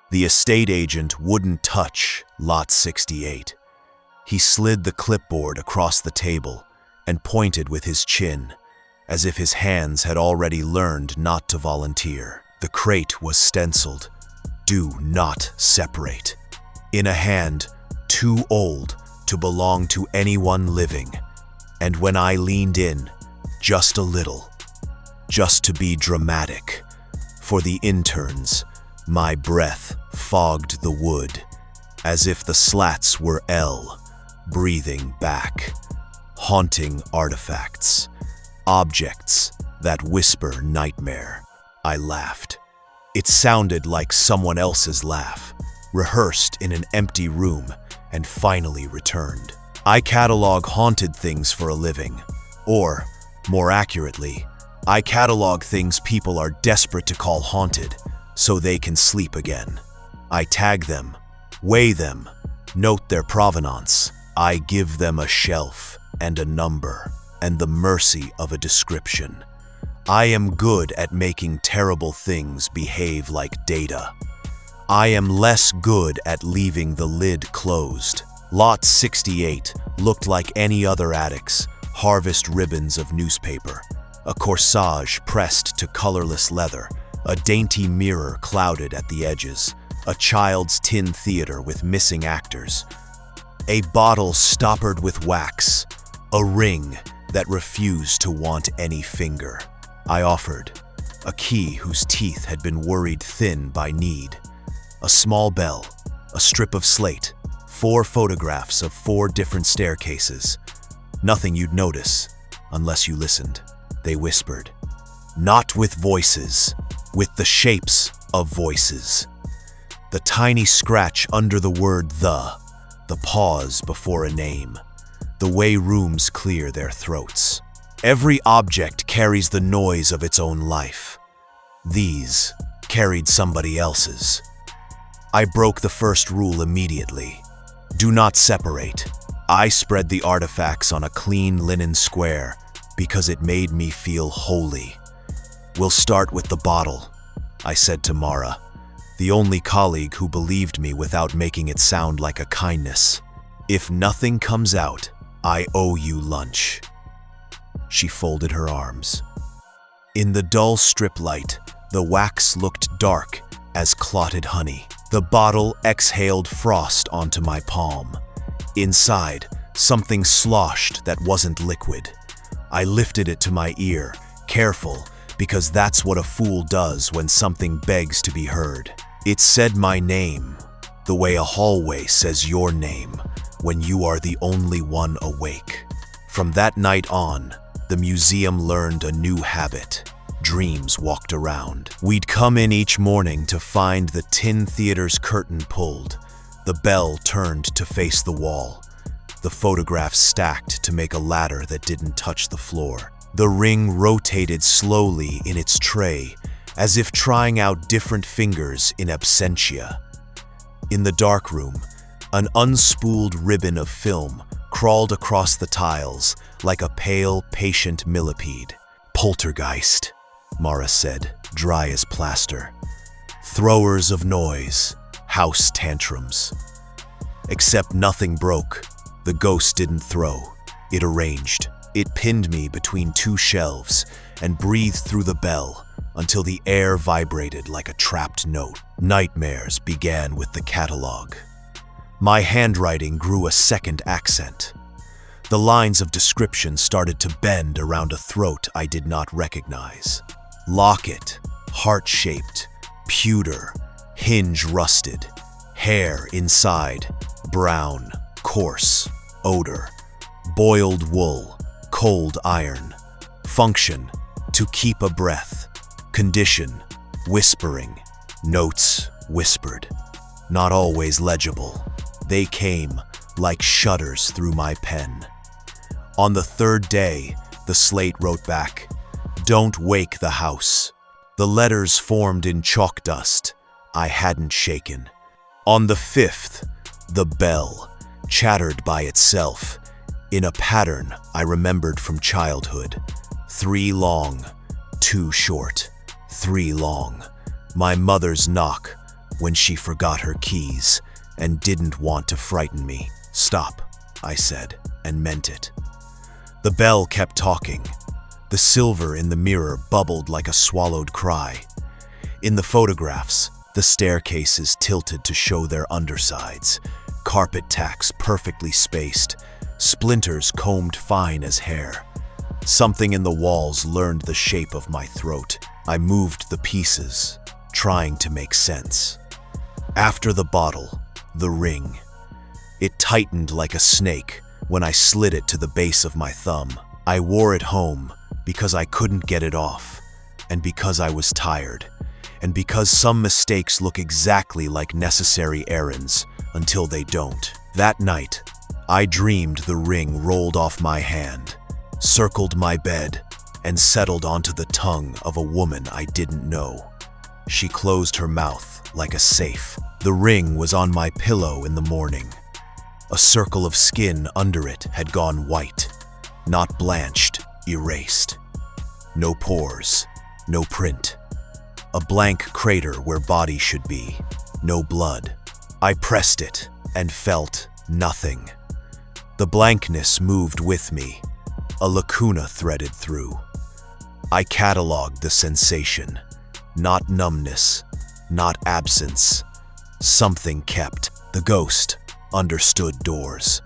The estate agent wouldn't touch Lot 68. He slid the clipboard across the table and pointed with his chin, as if his hands had already learned not to volunteer. The crate was stenciled, "Do not separate," in a hand too old to belong to anyone living. And when I leaned in, just a little, just to be dramatic, for the interns, my breath fogged the wood, as if the slats were L, breathing back, haunting artifacts, objects that whisper nightmare. I laughed. It sounded like someone else's laugh, rehearsed in an empty room and finally returned. I catalog haunted things for a living, or, more accurately, I catalog things people are desperate to call haunted so they can sleep again. I tag them, weigh them, note their provenance. I give them a shelf and a number and the mercy of a description. I am good at making terrible things behave like data. I am less good at leaving the lid closed. Lot 68 looked like any other attic's harvest ribbons of newspaper, a corsage pressed to colorless leather, a dainty mirror clouded at the edges, a child's tin theater with missing actors, a bottle stoppered with wax, a ring that refused to want any finger. I offered, a key whose teeth had been worried thin by need, a small bell, a strip of slate, 4 photographs of 4 different staircases. Nothing you'd notice, unless you listened. They whispered. Not with voices, with the shapes of voices. The tiny scratch under the word the pause before a name, the way rooms clear their throats. Every object carries the noise of its own life. These carried somebody else's. I broke the first rule immediately. Do not separate. I spread the artifacts on a clean linen square because it made me feel holy. We'll start with the bottle, I said to Mara, the only colleague who believed me without making it sound like a kindness. If nothing comes out, I owe you lunch. She folded her arms. In the dull strip light, the wax looked dark as clotted honey. The bottle exhaled frost onto my palm. Inside, something sloshed that wasn't liquid. I lifted it to my ear, careful, because that's what a fool does when something begs to be heard. It said my name, the way a hallway says your name when you are the only one awake. From that night on, the museum learned a new habit. Dreams walked around. We'd come in each morning to find the tin theater's curtain pulled, the bell turned to face the wall, the photographs stacked to make a ladder that didn't touch the floor. The ring rotated slowly in its tray, as if trying out different fingers in absentia. In the dark room, an unspooled ribbon of film crawled across the tiles like a pale, patient millipede. Poltergeist, Mara said, dry as plaster. Throwers of noise, house tantrums. Except nothing broke. The ghost didn't throw. It arranged. It pinned me between 2 shelves and breathed through the bell until the air vibrated like a trapped note. Nightmares began with the catalog. My handwriting grew a second accent. The lines of description started to bend around a throat I did not recognize. Locket, heart-shaped, pewter, hinge rusted, hair inside, brown, coarse, odor, boiled wool, cold iron, function, to keep a breath, condition, whispering, notes whispered, not always legible. They came like shudders through my pen. On the 3rd day, the slate wrote back, "Don't wake the house." The letters formed in chalk dust. I hadn't shaken. On the 5th, the bell chattered by itself, in a pattern I remembered from childhood. 3 long, 2 short, 3 long. My mother's knock, when she forgot her keys and didn't want to frighten me. "Stop," I said, and meant it. The bell kept talking. The silver in the mirror bubbled like a swallowed cry. In the photographs, the staircases tilted to show their undersides, carpet tacks perfectly spaced, splinters combed fine as hair. Something in the walls learned the shape of my throat. I moved the pieces, trying to make sense. After the bottle, the ring. It tightened like a snake when I slid it to the base of my thumb. I wore it home because I couldn't get it off, and because I was tired, and because some mistakes look exactly like necessary errands until they don't. That night, I dreamed the ring rolled off my hand, circled my bed, and settled onto the tongue of a woman I didn't know. She closed her mouth like a safe. The ring was on my pillow in the morning. A circle of skin under it had gone white, not blanched, erased. No pores, no print. A blank crater where body should be, no blood. I pressed it and felt nothing. The blankness moved with me, a lacuna threaded through. I cataloged the sensation, not numbness, not absence. Something kept. The ghost understood doors.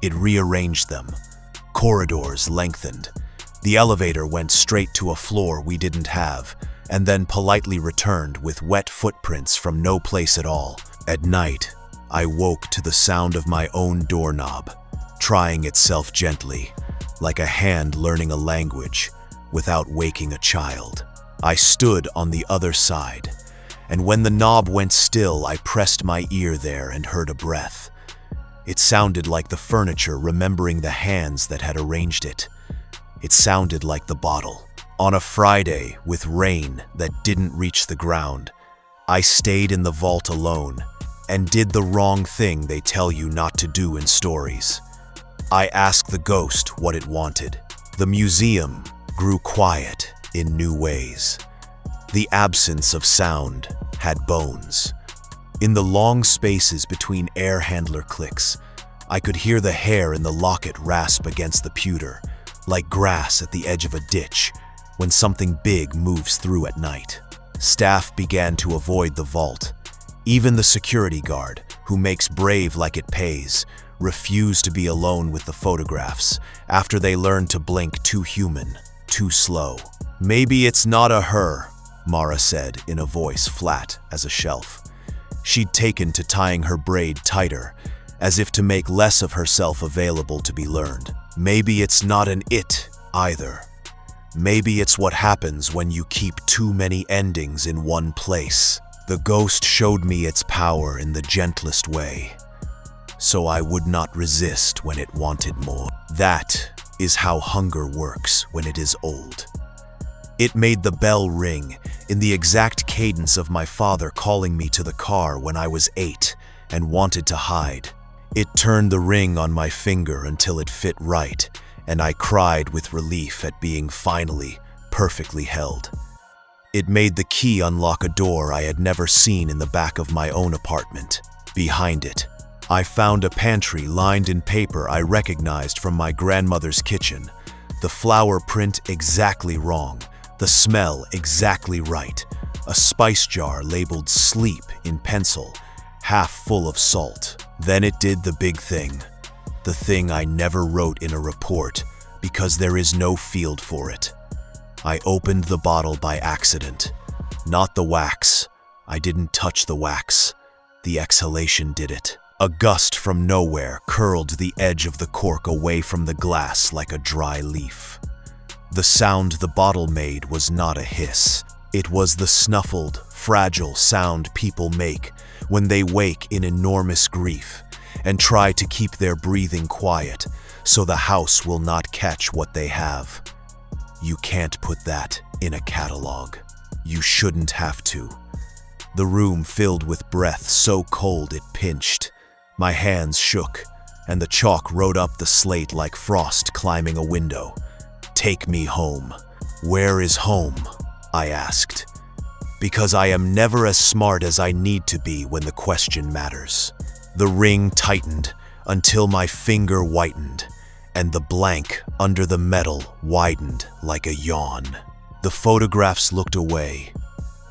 It rearranged them. Corridors lengthened. The elevator went straight to a floor we didn't have, and then politely returned with wet footprints from no place at all. At night, I woke to the sound of my own doorknob, trying itself gently, like a hand learning a language, without waking a child. I stood on the other side, and when the knob went still, I pressed my ear there and heard a breath. It sounded like the furniture remembering the hands that had arranged it. It sounded like the bottle. On a Friday, with rain that didn't reach the ground, I stayed in the vault alone and did the wrong thing they tell you not to do in stories. I asked the ghost what it wanted. The museum grew quiet in new ways. The absence of sound had bones. In the long spaces between air handler clicks, I could hear the hair in the locket rasp against the pewter, like grass at the edge of a ditch when something big moves through at night. Staff began to avoid the vault. Even the security guard, who makes brave like it pays, refused to be alone with the photographs after they learned to blink too human, too slow. "Maybe it's not a her," Mara said in a voice flat as a shelf. She'd taken to tying her braid tighter, as if to make less of herself available to be learned. "Maybe it's not an it either. Maybe it's what happens when you keep too many endings in one place." The ghost showed me its power in the gentlest way, so I would not resist when it wanted more. That is how hunger works when it is old. It made the bell ring in the exact cadence of my father calling me to the car when I was 8 and wanted to hide. It turned the ring on my finger until it fit right, and I cried with relief at being finally perfectly held. It made the key unlock a door I had never seen in the back of my own apartment. Behind it, I found a pantry lined in paper I recognized from my grandmother's kitchen. The flower print exactly wrong, the smell exactly right, a spice jar labeled sleep in pencil, half full of salt. Then it did the big thing, the thing I never wrote in a report because there is no field for it. I opened the bottle by accident. Not the wax. I didn't touch the wax. The exhalation did it. A gust from nowhere curled the edge of the cork away from the glass like a dry leaf. The sound the bottle made was not a hiss. It was the snuffled, fragile sound people make when they wake in enormous grief and try to keep their breathing quiet so the house will not catch what they have. You can't put that in a catalog. You shouldn't have to. The room filled with breath so cold it pinched. My hands shook, and the chalk wrote up the slate like frost climbing a window. "Take me home." "Where is home?" I asked. because I am never as smart as I need to be when the question matters. The ring tightened until my finger whitened, and the blank under the metal widened like a yawn. The photographs looked away,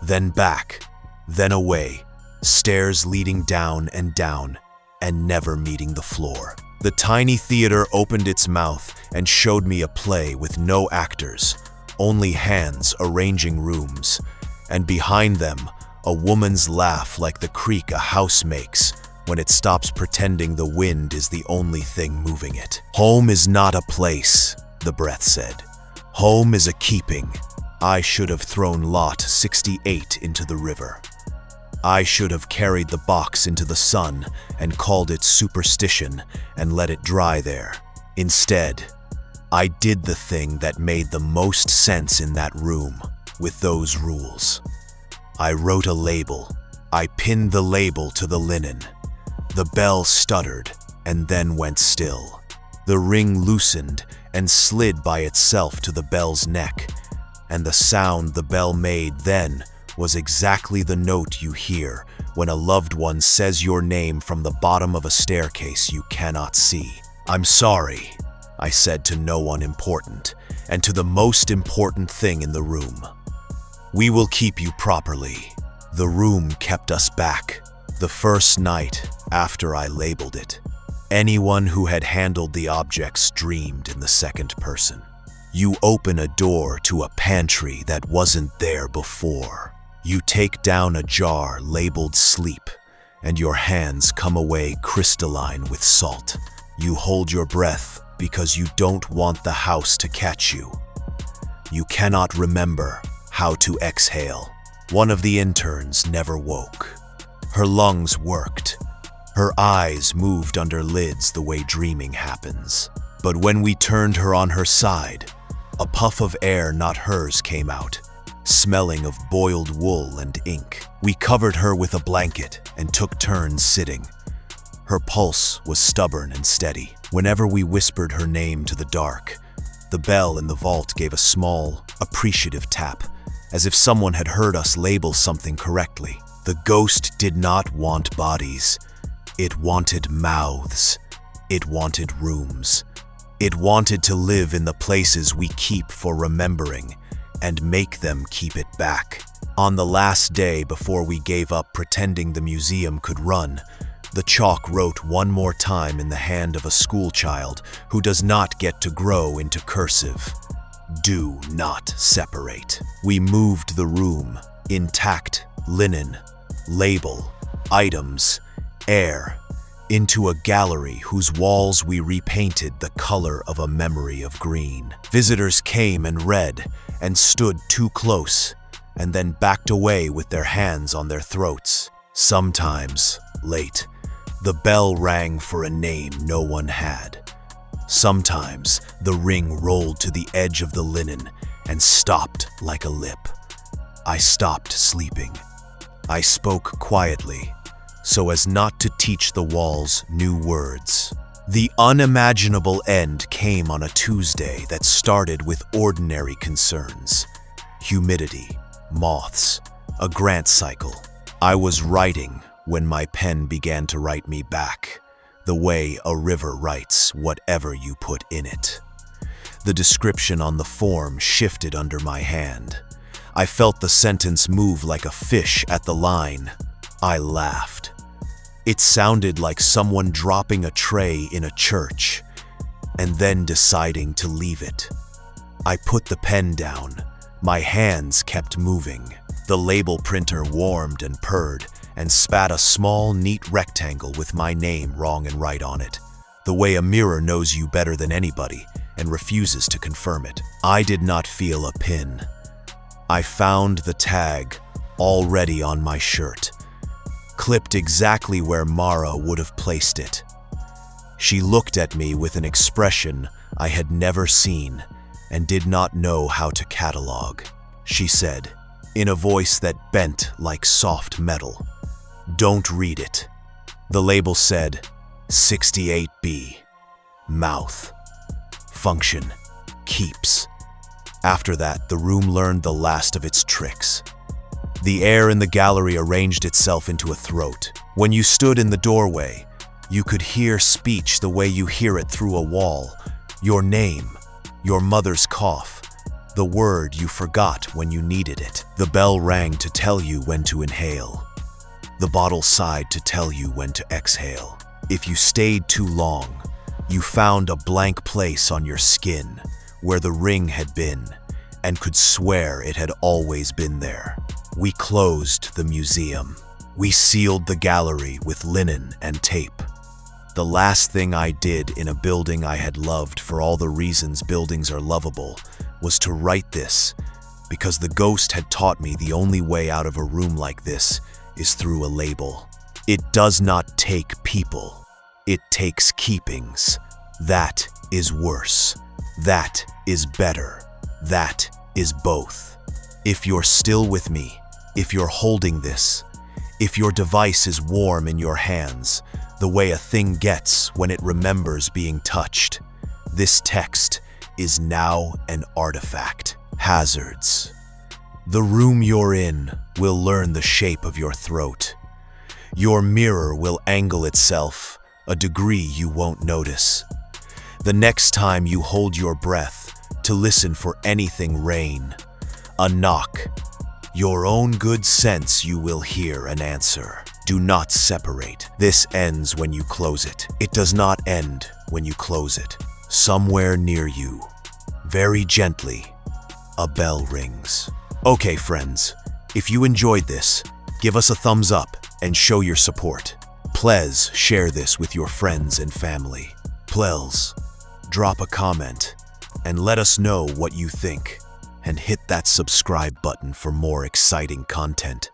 then back, then away, stairs leading down, and never meeting the floor. The tiny theater opened its mouth and showed me a play with no actors, only hands arranging rooms, and behind them, a woman's laugh like the creak a house makes when it stops pretending the wind is the only thing moving it. Home is not a place, the breath said. Home is a keeping. I should have thrown lot 68 into the river. I should have carried the box into the sun and called it superstition and let it dry there. Instead, I did the thing that made the most sense in that room with those rules. I wrote a label. I pinned the label to the linen. The bell stuttered and then went still. The ring loosened and slid by itself to the bell's neck, and the sound the bell made then was exactly the note you hear when a loved one says your name from the bottom of a staircase you cannot see. I'm sorry, I said to no one important, and to the most important thing in the room. We will keep you properly. The room kept us back. The first night after I labeled it, anyone who had handled the objects dreamed in the second person. You open a door to a pantry that wasn't there before. You take down a jar labeled sleep, and your hands come away crystalline with salt. You hold your breath because you don't want the house to catch you. You cannot remember how to exhale. One of the interns never woke. Her lungs worked. Her eyes moved under lids the way dreaming happens. But when we turned her on her side, a puff of air not hers came out, smelling of boiled wool and ink. We covered her with a blanket and took turns sitting. Her pulse was stubborn and steady. Whenever we whispered her name to the dark, the bell in the vault gave a small, appreciative tap, as if someone had heard us label something correctly. The ghost did not want bodies. It wanted mouths. It wanted rooms. It wanted to live in the places we keep for remembering and make them keep it back. On the last day before we gave up pretending the museum could run, the chalk wrote one more time in the hand of a schoolchild who does not get to grow into cursive. Do not separate. We moved the room, intact, linen, label, items, air, into a gallery whose walls we repainted the color of a memory of green. Visitors came and read and stood too close and then backed away with their hands on their throats. Sometimes, late, the bell rang for a name no one had. Sometimes, the ring rolled to the edge of the linen and stopped like a lip. I stopped sleeping. I spoke quietly, so as not to teach the walls new words. The unimaginable end came on a Tuesday that started with ordinary concerns. Humidity, moths, a grant cycle. I was writing when my pen began to write me back, the way a river writes whatever you put in it. The description on the form shifted under my hand. I felt the sentence move like a fish at the line. I laughed. It sounded like someone dropping a tray in a church and then deciding to leave it. I put the pen down. My hands kept moving. The label printer warmed and purred and spat a small, neat rectangle with my name wrong and right on it, the way a mirror knows you better than anybody and refuses to confirm it. I did not feel a pin. I found the tag already on my shirt, clipped exactly where Mara would have placed it. She looked at me with an expression I had never seen and did not know how to catalog. She said, in a voice that bent like soft metal, "Don't read it." The label said, 68B, mouth, function, keeps. After that, the room learned the last of its tricks. The air in the gallery arranged itself into a throat. When you stood in the doorway, you could hear speech the way you hear it through a wall. Your name, your mother's cough, the word you forgot when you needed it. The bell rang to tell you when to inhale. The bottle sighed to tell you when to exhale. If you stayed too long, you found a blank place on your skin where the ring had been and could swear it had always been there. We closed the museum. We sealed the gallery with linen and tape. The last thing I did in a building I had loved for all the reasons buildings are lovable was to write this, because the ghost had taught me the only way out of a room like this is through a label. It does not take people. It takes keepings. That is worse. That is better. That is both. If you're still with me, if you're holding this, if your device is warm in your hands, the way a thing gets when it remembers being touched, this text is now an artifact. Hazards. The room you're in will learn the shape of your throat. Your mirror will angle itself a degree you won't notice. The next time you hold your breath to listen for anything rain, a knock, your own good sense you will hear an answer. Do not separate. This ends when you close it. It does not end when you close it. Somewhere near you, very gently, a bell rings. Okay, friends, if you enjoyed this, give us a thumbs up and show your support. Please share this with your friends and family. Please drop a comment and let us know what you think, and hit that subscribe button for more exciting content.